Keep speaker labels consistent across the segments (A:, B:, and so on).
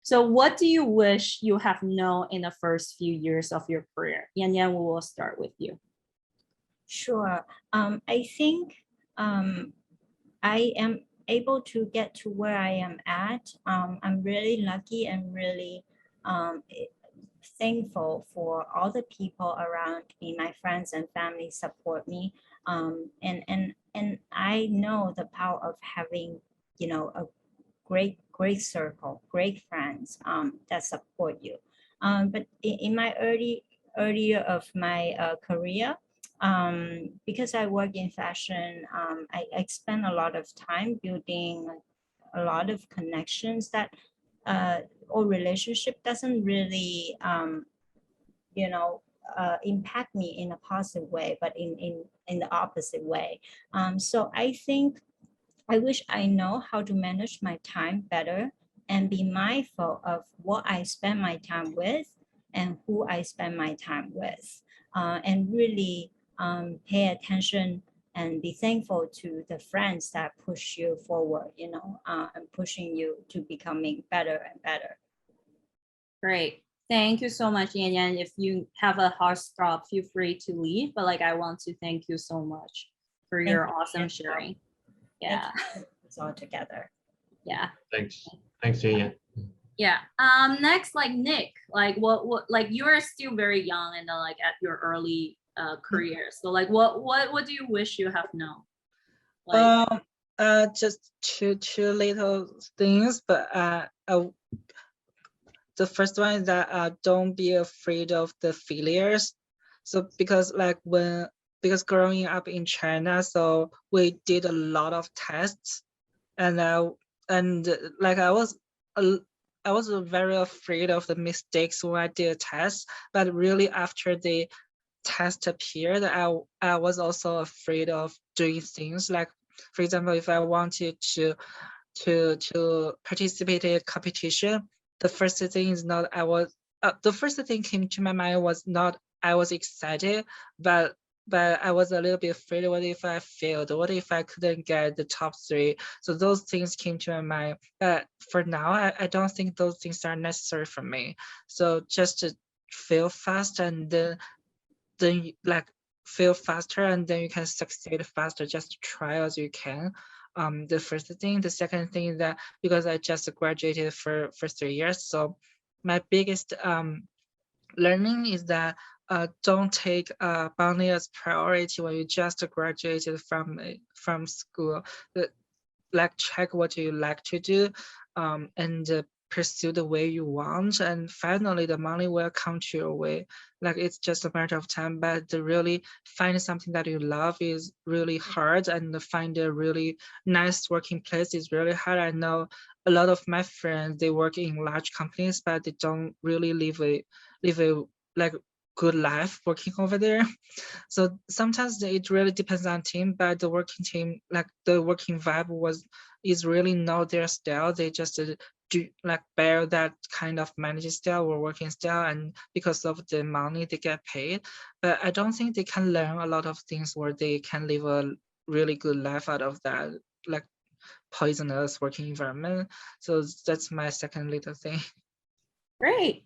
A: So what do you wish you have known in the first few years of your career? Yan, we will start with you.
B: Sure. I think I am able to get to where I am at. I'm really lucky and really thankful for all the people around me, my friends and family support me. And I know the power of having, a great circle, great friends that support you. But in my earlier of my career, because I work in fashion, I spend a lot of time building a lot of connections that or relationship doesn't really impact me in a positive way, but in the opposite way. So I think I wish I know how to manage my time better and be mindful of what I spend my time with and who I spend my time with, and really pay attention and be thankful to the friends that push you forward, and pushing you to becoming better and better.
A: Great. Thank you so much, Yan. If you have a hard stop, feel free to leave. But I want to thank you so much for your awesome sharing. Yeah.
B: It's all together.
A: Yeah.
C: Thanks, Chunyan.
A: Yeah. Next, Nick, what you are still very young and at your early career. So what do you wish you have known?
D: Just two little things, but the first one is that don't be afraid of the failures. So because growing up in China, so we did a lot of tests, and I was very afraid of the mistakes when I did tests. But really, after the test appeared, I was also afraid of doing things. Like, for example, if I wanted to participate in a competition, the first thing came to my mind was not I was excited, but I was a little bit afraid. What if I failed? What if I couldn't get the top 3? So those things came to my mind. But for now, I don't think those things are necessary for me. So just to fail fast and then fail faster, and then you can succeed faster. Just try as you can. The first thing. The second thing is that because I just graduated for 3 years, so my biggest learning is that don't take money as priority when you just graduated from school. Check what you like to do, and pursue the way you want, and finally the money will come to your way. It's just a matter of time, but to really find something that you love is really hard, and find a really nice working place is really hard. I know a lot of my friends, they work in large companies, but they don't really live a good life working over there. So sometimes it really depends on team, but the working team, the working vibe is really not their style. They just do bear that kind of managing style or working style, and because of the money they get paid. But I don't think they can learn a lot of things where they can live a really good life out of that poisonous working environment. So that's my second little thing.
A: Great.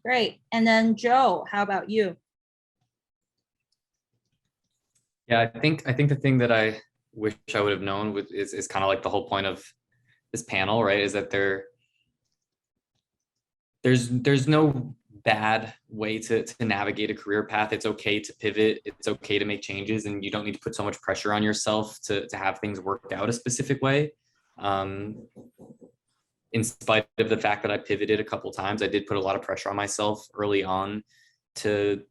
A: And then Joe, how about you?
E: Yeah, I think the thing that I wish I would have known is kind of the whole point of this panel, right? Is that there's no bad way to navigate a career path. It's okay to pivot. It's okay to make changes, and you don't need to put so much pressure on yourself to have things work out a specific way. In spite of the fact that I pivoted a couple times, I did put a lot of pressure on myself early on to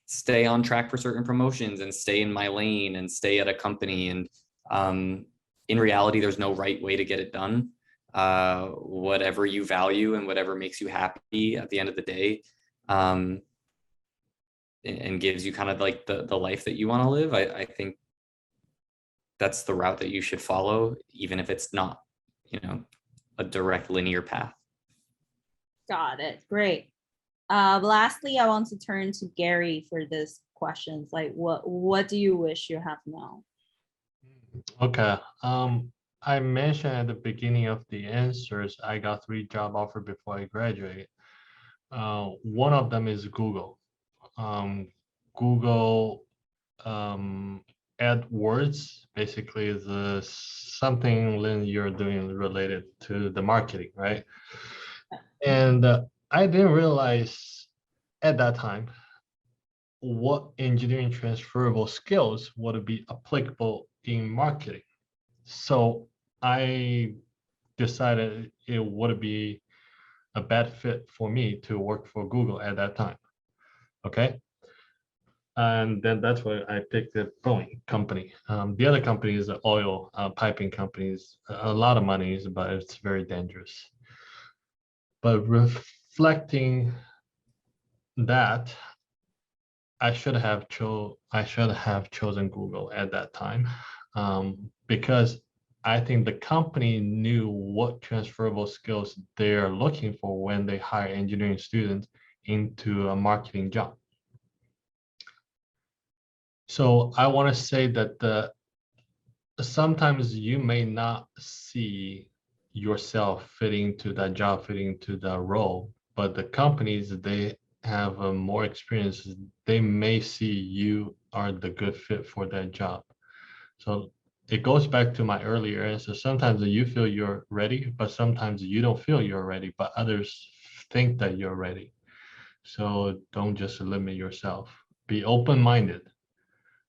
E: stay on track for certain promotions and stay in my lane and stay at a company. And in reality, there's no right way to get it done. Whatever you value and whatever makes you happy at the end of the day, and gives you kind of the life that you want to live, I think that's the route that you should follow, even if it's not, a direct linear path.
A: Got it. Great. Lastly, I want to turn to Gary for this questions. What do you wish you have known?
C: Okay. I mentioned at the beginning of the answers, I got 3 job offers before I graduated. One of them is Google. Google AdWords basically is something, Lynn, you're doing related to the marketing, right? And I didn't realize at that time what engineering transferable skills would be applicable in marketing. So I decided it would be a bad fit for me to work for Google at that time. Okay. And then that's why I picked the Boeing company. The other company is the oil piping companies, a lot of money, but it's very dangerous. But reflecting that, I should have chosen Google at that time, because I think the company knew what transferable skills they're looking for when they hire engineering students into a marketing job. So I want to say that sometimes you may not see yourself fitting to that job, fitting to that role, but the companies, they have more experience. They may see you are the good fit for that job. So it goes back to my earlier answer. Sometimes you feel you're ready, but sometimes you don't feel you're ready, but others think that you're ready. So don't just limit yourself. Be open-minded.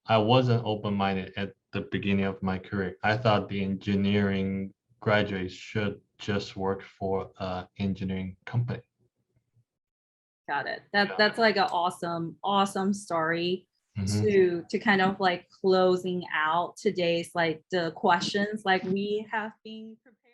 C: I wasn't open-minded at the beginning of my career. I thought the engineering graduates should just work for an engineering company.
A: Got it. That's like an awesome story
C: Mhm.
A: to kind of like closing out today's like the questions like we have been prepared.